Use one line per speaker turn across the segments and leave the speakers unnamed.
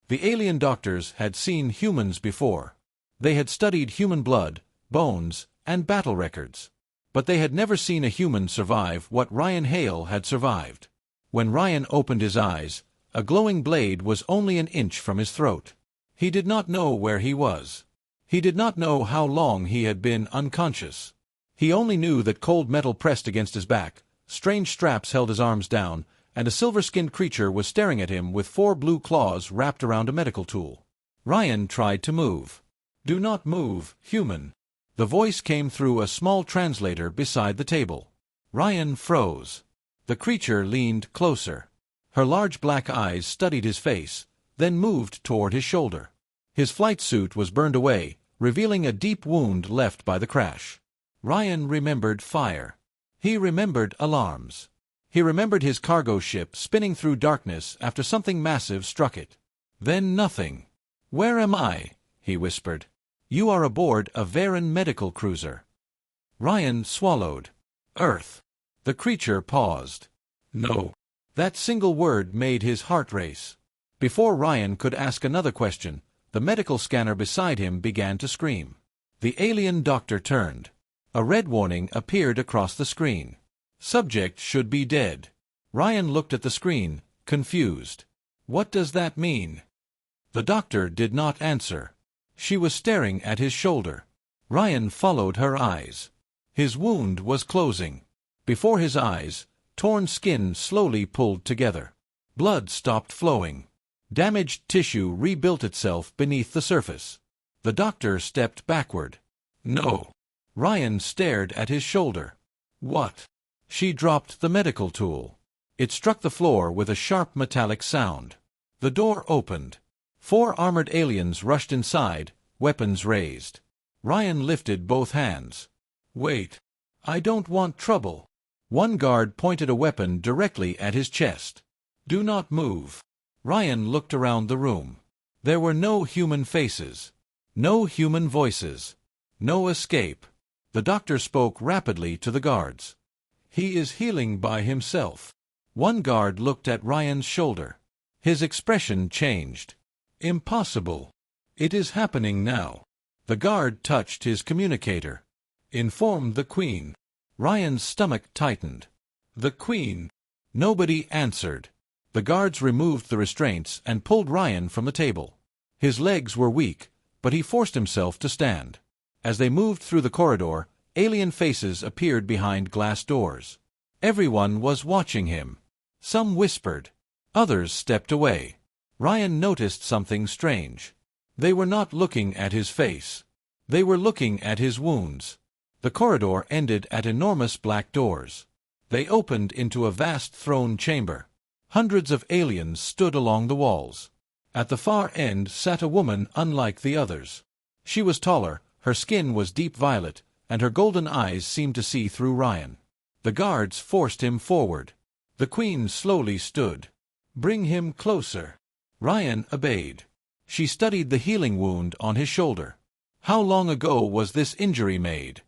The alien doctors had seen humans before. They had studied human blood, bones, and battle records. But they had never seen a human survive what Ryan Hale had survived. When Ryan opened his eyes, a glowing blade was only an inch from his throat. He did not know where he was. He did not know how long he had been unconscious. He only knew that cold metal pressed against his back, strange straps held his arms down, and a silver-skinned creature was staring at him with 4 blue claws wrapped around a medical tool. Ryan tried to move. "Do not move, human." The voice came through a small translator beside the table. Ryan froze. The creature leaned closer. Her large black eyes studied his face, then moved toward his shoulder. His flight suit was burned away, revealing a deep wound left by the crash. Ryan remembered fire. He remembered alarms. He remembered his cargo ship spinning through darkness after something massive struck it. Then nothing. "Where am I?" he whispered. "You are aboard a Varen medical cruiser." Ryan swallowed. "Earth." The creature paused. "No." That single word made his heart race. Before Ryan could ask another question, the medical scanner beside him began to scream. The alien doctor turned. A red warning appeared across the screen. "Subject should be dead." Ryan looked at the screen, confused. "What does that mean?" The doctor did not answer. She was staring at his shoulder. Ryan followed her eyes. His wound was closing. Before his eyes, torn skin slowly pulled together. Blood stopped flowing. Damaged tissue rebuilt itself beneath the surface. The doctor stepped backward. "No." Ryan stared at his shoulder. "What?" She dropped the medical tool. It struck the floor with a sharp metallic sound. The door opened. 4 armored aliens rushed inside, weapons raised. Ryan lifted both hands. "Wait. I don't want trouble." One guard pointed a weapon directly at his chest. "Do not move." Ryan looked around the room. There were no human faces. No human voices. No escape. The doctor spoke rapidly to the guards. "He is healing by himself." One guard looked at Ryan's shoulder. His expression changed. "Impossible." "It is happening now." The guard touched his communicator. "Inform the Queen." Ryan's stomach tightened. "The Queen." Nobody answered. The guards removed the restraints and pulled Ryan from the table. His legs were weak, but he forced himself to stand. As they moved through the corridor, alien faces appeared behind glass doors. Everyone was watching him. Some whispered. Others stepped away. Ryan noticed something strange. They were not looking at his face. They were looking at his wounds. The corridor ended at enormous black doors. They opened into a vast throne chamber. Hundreds of aliens stood along the walls. At the far end sat a woman unlike the others. She was taller, her skin was deep violet, and her golden eyes seemed to see through Ryan. The guards forced him forward. The Queen slowly stood. "Bring him closer." Ryan obeyed. She studied the healing wound on his shoulder. "How long ago was this injury made?"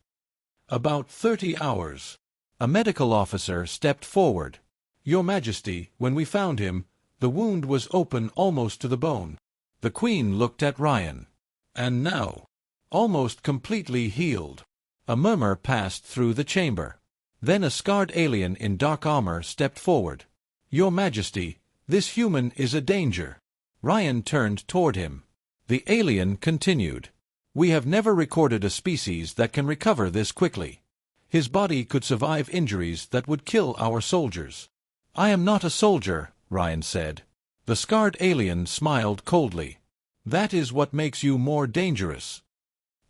"About 30 hours. A medical officer stepped forward. "Your Majesty, when we found him, the wound was open almost to the bone." The Queen looked at Ryan. "And now?" "Almost completely healed." A murmur passed through the chamber. Then a scarred alien in dark armor stepped forward. "Your Majesty, this human is a danger." Ryan turned toward him. The alien continued. "We have never recorded a species that can recover this quickly. His body could survive injuries that would kill our soldiers." "I am not a soldier," Ryan said. The scarred alien smiled coldly. "That is what makes you more dangerous."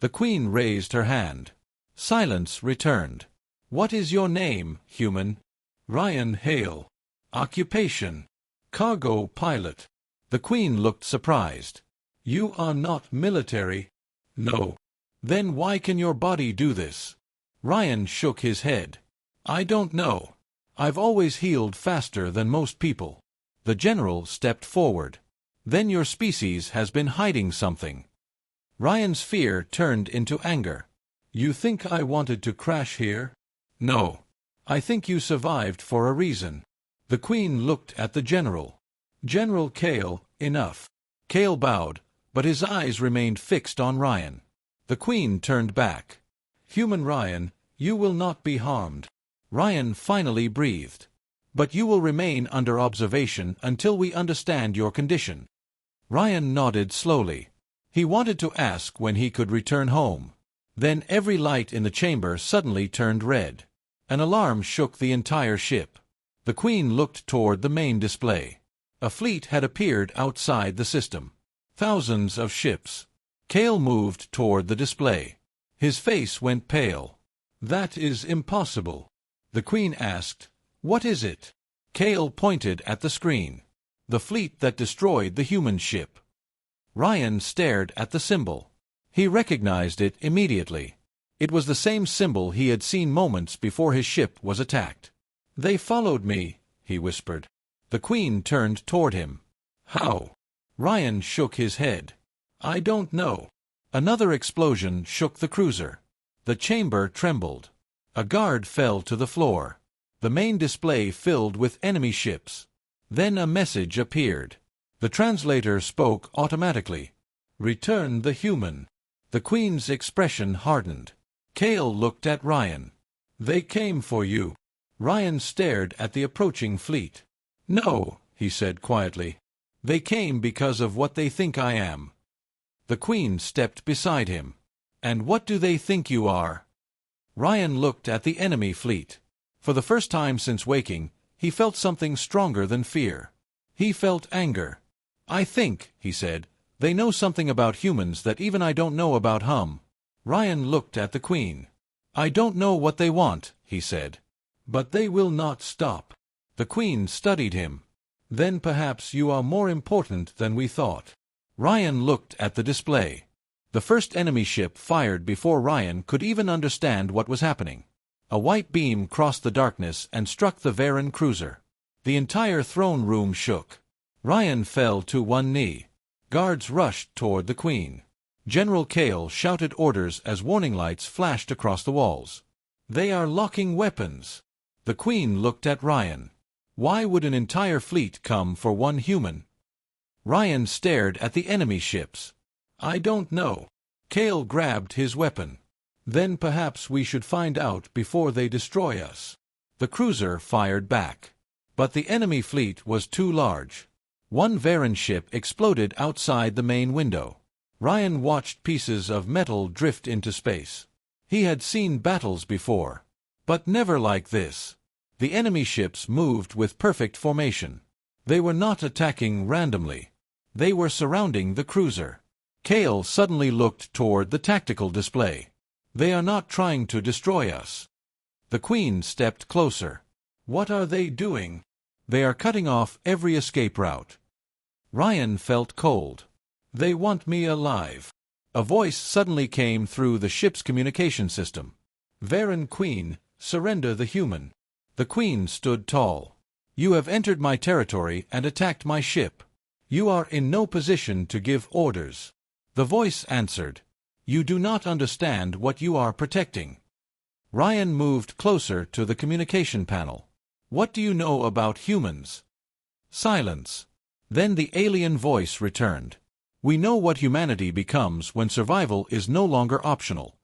The Queen raised her hand. Silence returned. "What is your name, human?" "Ryan Hale." "Occupation?" "Cargo pilot." The Queen looked surprised. "You are not military?" "No." "Then why can your body do this?" Ryan shook his head. "I don't know. I've always healed faster than most people." The general stepped forward. "Then your species has been hiding something." Ryan's fear turned into anger. "You think I wanted to crash here?" "No. I think you survived for a reason." The Queen looked at the general. "General Kale, enough. Cale bowed, but his eyes remained fixed on Ryan. The Queen turned back. "Human Ryan, you will not be harmed." Ryan finally breathed. "But you will remain under observation until we understand your condition." Ryan nodded slowly. He wanted to ask when he could return home. Then every light in the chamber suddenly turned red. An alarm shook the entire ship. The Queen looked toward the main display. A fleet had appeared outside the system. Thousands of ships. Cale moved toward the display. His face went pale. "That is impossible." The Queen asked, "What is it?" Cale pointed at the screen. "The fleet that destroyed the human ship." Ryan stared at the symbol. He recognized it immediately. It was the same symbol he had seen moments before his ship was attacked. "They followed me," he whispered. The Queen turned toward him. "How?" Ryan shook his head. "I don't know." Another explosion shook the cruiser. The chamber trembled. A guard fell to the floor. The main display filled with enemy ships. Then a message appeared. The translator spoke automatically. "Return the human." The Queen's expression hardened. Cale looked at Ryan. "They came for you." Ryan stared at the approaching fleet. "No," he said quietly. "They came because of what they think I am." The Queen stepped beside him. "And what do they think you are?" Ryan looked at the enemy fleet. For the first time since waking, he felt something stronger than fear. He felt anger. "I think," he said, "they know something about humans that even I don't know about hum." Ryan looked at the Queen. "I don't know what they want," he said. "But they will not stop." The Queen studied him. "Then perhaps you are more important than we thought." Ryan looked at the display. The first enemy ship fired before Ryan could even understand what was happening. A white beam crossed the darkness and struck the Varen cruiser. The entire throne room shook. Ryan fell to one knee. Guards rushed toward the Queen. General Cale shouted orders as warning lights flashed across the walls. "They are locking weapons." The Queen looked at Ryan. Why would an entire fleet come for one human? Ryan stared at the enemy ships. "I don't know." Cale grabbed his weapon. "Then perhaps we should find out before they destroy us." The cruiser fired back. But the enemy fleet was too large. One Varen ship exploded outside the main window. Ryan watched pieces of metal drift into space. He had seen battles before, but never like this. The enemy ships moved with perfect formation. They were not attacking randomly. They were surrounding the cruiser. Cale suddenly looked toward the tactical display. "They are not trying to destroy us." The Queen stepped closer. "What are they doing?" "They are cutting off every escape route." Ryan felt cold. "They want me alive." A voice suddenly came through the ship's communication system. "Varen Queen, surrender the human." The Queen stood tall. "You have entered my territory and attacked my ship. You are in no position to give orders." The voice answered, "You do not understand what you are protecting." Ryan moved closer to the communication panel. "What do you know about humans?" Silence. Then the alien voice returned. "We know what humanity becomes when survival is no longer optional."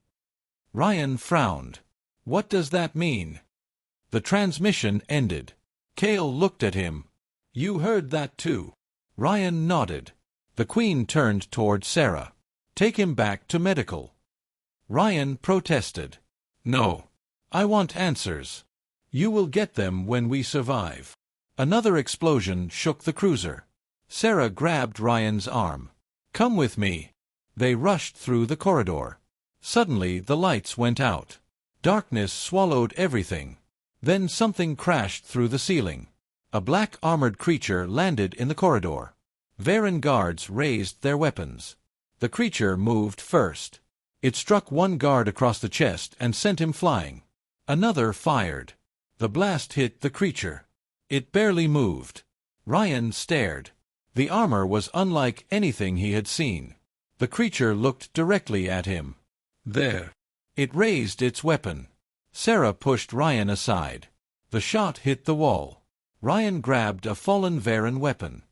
Ryan frowned. "What does that mean?" The transmission ended. Cale looked at him. "You heard that too?" Ryan nodded. The Queen turned toward Sarah. "Take him back to medical." Ryan protested. "No. I want answers." "You will get them when we survive." Another explosion shook the cruiser. Sarah grabbed Ryan's arm. "Come with me." They rushed through the corridor. Suddenly the lights went out. Darkness swallowed everything. Then something crashed through the ceiling. A black armored creature landed in the corridor. Varen guards raised their weapons. The creature moved first. It struck one guard across the chest and sent him flying. Another fired. The blast hit the creature. It barely moved. Ryan stared. The armor was unlike anything he had seen. The creature looked directly at him. "There." It raised its weapon. Sarah pushed Ryan aside. The shot hit the wall. Ryan grabbed a fallen Varen weapon.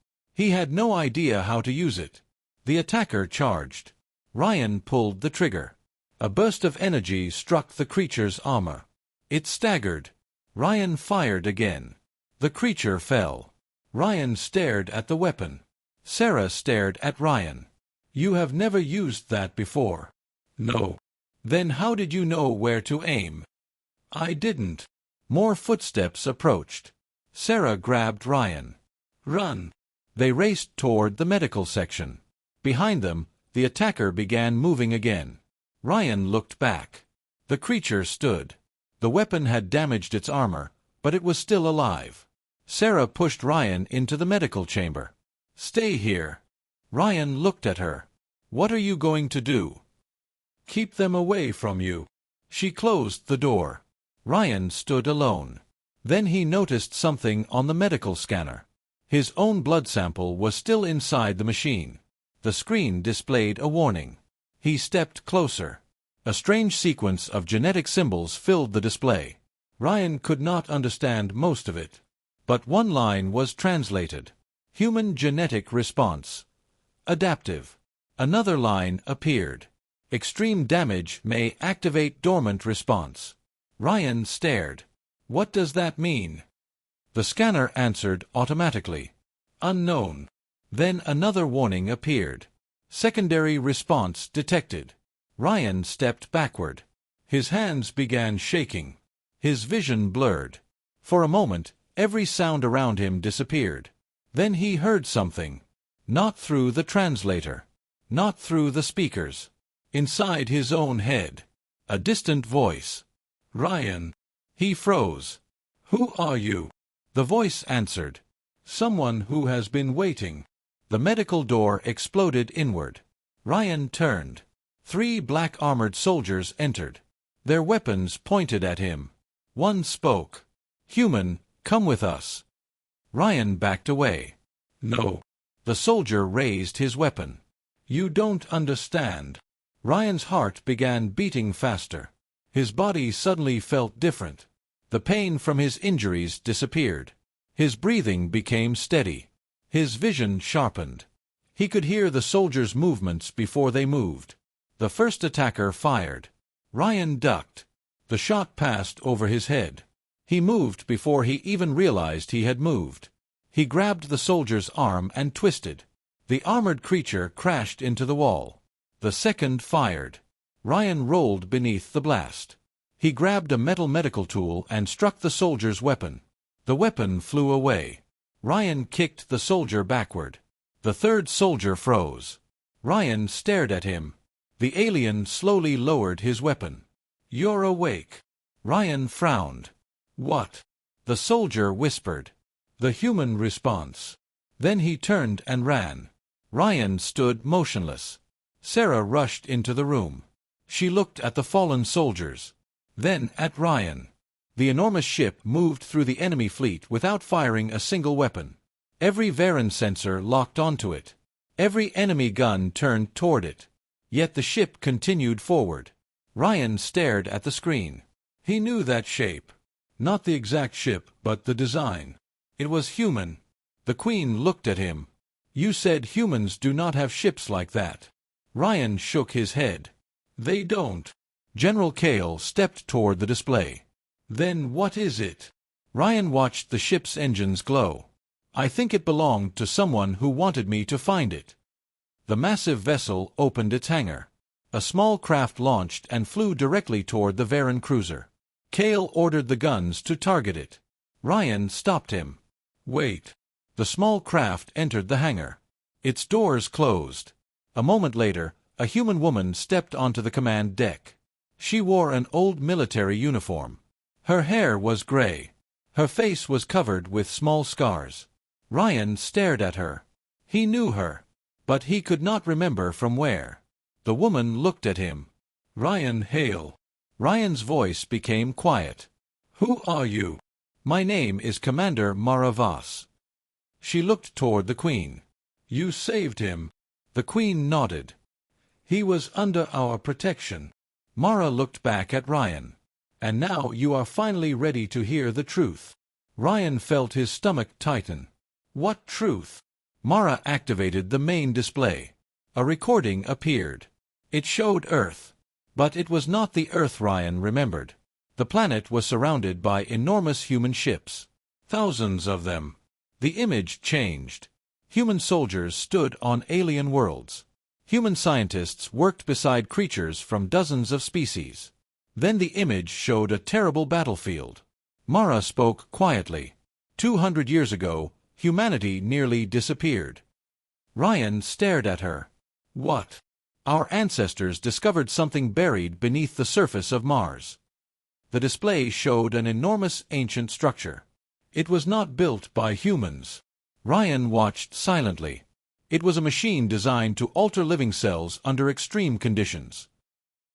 He had no idea how to use it. The attacker charged. Ryan pulled the trigger. A burst of energy struck the creature's armor. It staggered. Ryan fired again. The creature fell. Ryan stared at the weapon. Sarah stared at Ryan. "You have never used that before." "No." "Then how did you know where to aim?" "I didn't." More footsteps approached. Sarah grabbed Ryan. "Run!" They raced toward the medical section. Behind them, the attacker began moving again. Ryan looked back. The creature stood. The weapon had damaged its armor, but it was still alive. Sarah pushed Ryan into the medical chamber. "Stay here." Ryan looked at her. "What are you going to do?" "Keep them away from you." She closed the door. Ryan stood alone. Then he noticed something on the medical scanner. His own blood sample was still inside the machine. The screen displayed a warning. He stepped closer. A strange sequence of genetic symbols filled the display. Ryan could not understand most of it. But one line was translated. Human genetic response. Adaptive. Another line appeared. Extreme damage may activate dormant response. Ryan stared. What does that mean? The scanner answered automatically. Unknown. Then another warning appeared. Secondary response detected. Ryan stepped backward. His hands began shaking. His vision blurred. For a moment, every sound around him disappeared. Then he heard something. Not through the translator. Not through the speakers. Inside his own head. A distant voice. "Ryan." He froze. "Who are you?" The voice answered. "Someone who has been waiting." The medical door exploded inward. Ryan turned. 3 black-armored soldiers entered. Their weapons pointed at him. One spoke. "Human, come with us." Ryan backed away. "No." The soldier raised his weapon. "You don't understand." Ryan's heart began beating faster. His body suddenly felt different. The pain from his injuries disappeared. His breathing became steady. His vision sharpened. He could hear the soldiers' movements before they moved. The first attacker fired. Ryan ducked. The shot passed over his head. He moved before he even realized he had moved. He grabbed the soldier's arm and twisted. The armored creature crashed into the wall. The second fired. Ryan rolled beneath the blast. He grabbed a metal medical tool and struck the soldier's weapon. The weapon flew away. Ryan kicked the soldier backward. The third soldier froze. Ryan stared at him. The alien slowly lowered his weapon. "You're awake." Ryan frowned. "What?" The soldier whispered. "The human response." Then he turned and ran. Ryan stood motionless. Sarah rushed into the room. She looked at the fallen soldiers. Then at Ryan. The enormous ship moved through the enemy fleet without firing a single weapon. Every Varen sensor locked onto it. Every enemy gun turned toward it. Yet the ship continued forward. Ryan stared at the screen. He knew that shape. Not the exact ship, but the design. It was human. The Queen looked at him. "You said humans do not have ships like that." Ryan shook his head. "They don't." General Kale stepped toward the display. "Then what is it?" Ryan watched the ship's engines glow. "I think it belonged to someone who wanted me to find it." The massive vessel opened its hangar. A small craft launched and flew directly toward the Varen cruiser. Kale ordered the guns to target it. Ryan stopped him. "Wait." The small craft entered the hangar. Its doors closed. A moment later, a human woman stepped onto the command deck. She wore an old military uniform. Her hair was gray. Her face was covered with small scars. Ryan stared at her. He knew her, but he could not remember from where. The woman looked at him. "Ryan Hale." Ryan's voice became quiet. "Who are you?" "My name is Commander Mara Voss." She looked toward the Queen. "You saved him." The Queen nodded. "He was under our protection." Mara looked back at Ryan. "And now you are finally ready to hear the truth." Ryan felt his stomach tighten. "What truth?" Mara activated the main display. A recording appeared. It showed Earth. But it was not the Earth Ryan remembered. The planet was surrounded by enormous human ships. Thousands of them. The image changed. Human soldiers stood on alien worlds. Human scientists worked beside creatures from dozens of species. Then the image showed a terrible battlefield. Mara spoke quietly. 200 years ago, humanity nearly disappeared. Ryan stared at her. What? Our ancestors discovered something buried beneath the surface of Mars. The display showed an enormous ancient structure. It was not built by humans. Ryan watched silently. It was a machine designed to alter living cells under extreme conditions.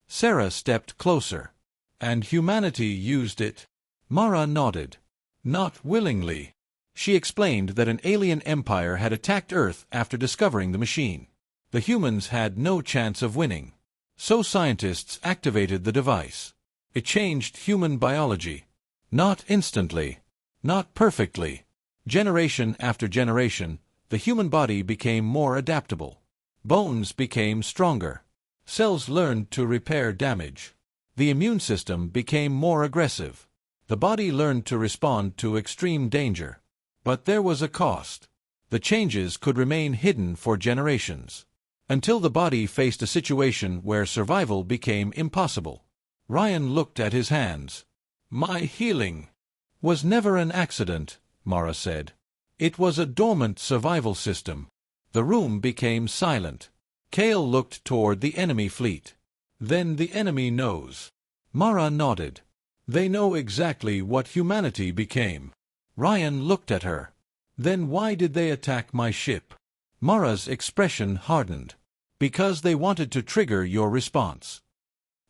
Sarah stepped closer. And humanity used it? Mara nodded. Not willingly. She explained that an alien empire had attacked Earth after discovering the machine. The humans had no chance of winning. So scientists activated the device. It changed human biology. Not instantly. Not perfectly. Generation after generation, the human body became more adaptable. Bones became stronger. Cells learned to repair damage. The immune system became more aggressive. The body learned to respond to extreme danger. But there was a cost. The changes could remain hidden for generations. Until the body faced a situation where survival became impossible. Ryan looked at his hands. My healing was never an accident, Mara said. It was a dormant survival system. The room became silent. Kale looked toward the enemy fleet. Then the enemy knows. Mara nodded. They know exactly what humanity became. Ryan looked at her. Then why did they attack my ship? Mara's expression hardened. Because they wanted to trigger your response.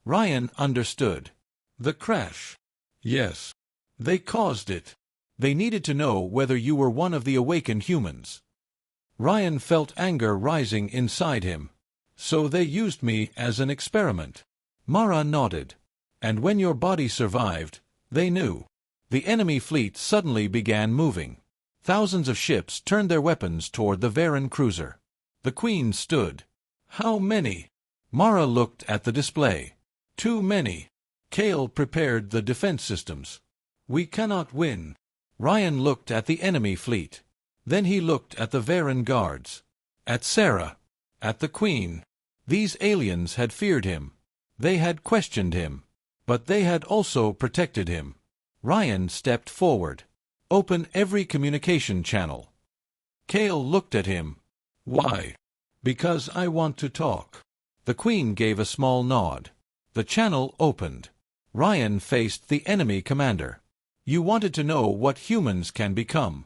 Ryan understood. The crash. Yes. They caused it. They needed to know whether you were one of the awakened humans. Ryan felt anger rising inside him. So they used me as an experiment. Mara nodded. And when your body survived, they knew. The enemy fleet suddenly began moving. Thousands of ships turned their weapons toward the Varen cruiser. The Queen stood. How many? Mara looked at the display. Too many. Kale prepared the defense systems. We cannot win. Ryan looked at the enemy fleet. Then he looked at the Varen guards. At Sarah. At the Queen. These aliens had feared him. They had questioned him. But they had also protected him. Ryan stepped forward. Open every communication channel. Kale looked at him. Why? Because I want to talk. The Queen gave a small nod. The channel opened. Ryan faced the enemy commander. You wanted to know what humans can become.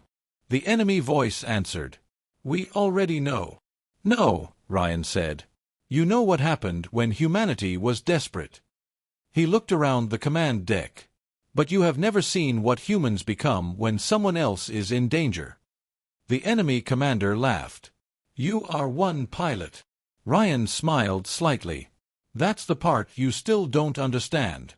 The enemy voice answered. We already know. No, Ryan said. You know what happened when humanity was desperate. He looked around the command deck. But you have never seen what humans become when someone else is in danger. The enemy commander laughed. You are one pilot. Ryan smiled slightly. That's the part you still don't understand.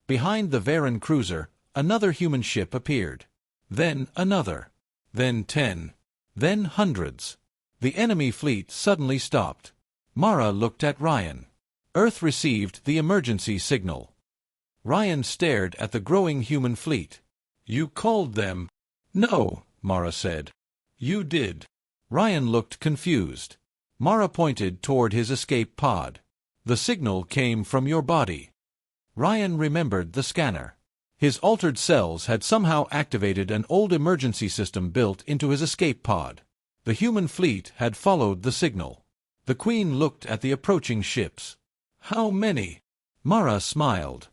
Behind the Varen cruiser, another human ship appeared. Then another. Then 10. Then hundreds. The enemy fleet suddenly stopped. Mara looked at Ryan. Earth received the emergency signal. Ryan stared at the growing human fleet. You called them? No, Mara said. You did. Ryan looked confused. Mara pointed toward his escape pod. The signal came from your body. Ryan remembered the scanner. His altered cells had somehow activated an old emergency system built into his escape pod. The human fleet had followed the signal. The Queen looked at the approaching ships. How many? Mara smiled.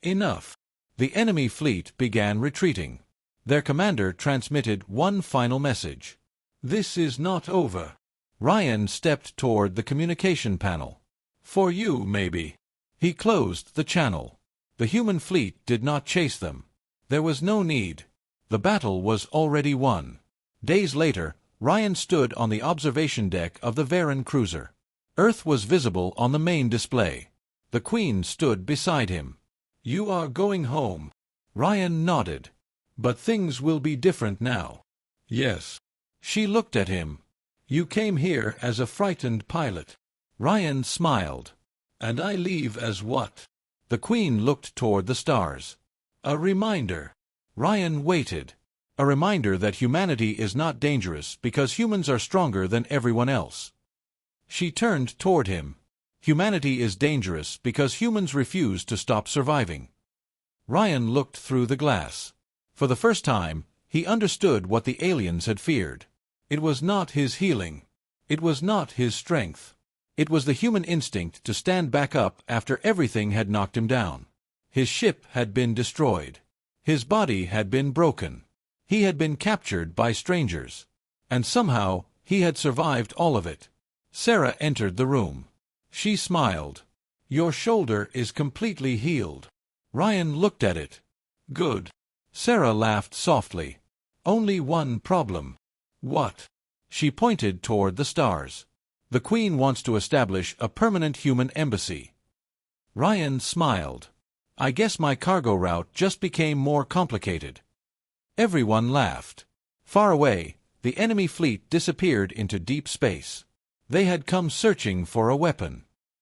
Enough. The enemy fleet began retreating. Their commander transmitted one final message. This is not over. Ryan stepped toward the communication panel. For you, maybe. He closed the channel. The human fleet did not chase them. There was no need. The battle was already won. Days later, Ryan stood on the observation deck of the Varen cruiser. Earth was visible on the main display. The Queen stood beside him. You are going home. Ryan nodded. But things will be different now. Yes. She looked at him. You came here as a frightened pilot. Ryan smiled. And I leave as what? The Queen looked toward the stars. A reminder. Ryan waited. A reminder that humanity is not dangerous because humans are stronger than everyone else. She turned toward him. Humanity is dangerous because humans refuse to stop surviving. Ryan looked through the glass. For the first time, he understood what the aliens had feared. It was not his healing. It was not his strength. It was the human instinct to stand back up after everything had knocked him down. His ship had been destroyed. His body had been broken. He had been captured by strangers. And somehow, he had survived all of it. Sarah entered the room. She smiled. Your shoulder is completely healed. Ryan looked at it. Good. Sarah laughed softly. Only one problem. What? She pointed toward the stars. The Queen wants to establish a permanent human embassy. Ryan smiled. I guess my cargo route just became more complicated. Everyone laughed. Far away, the enemy fleet disappeared into deep space. They had come searching for a weapon.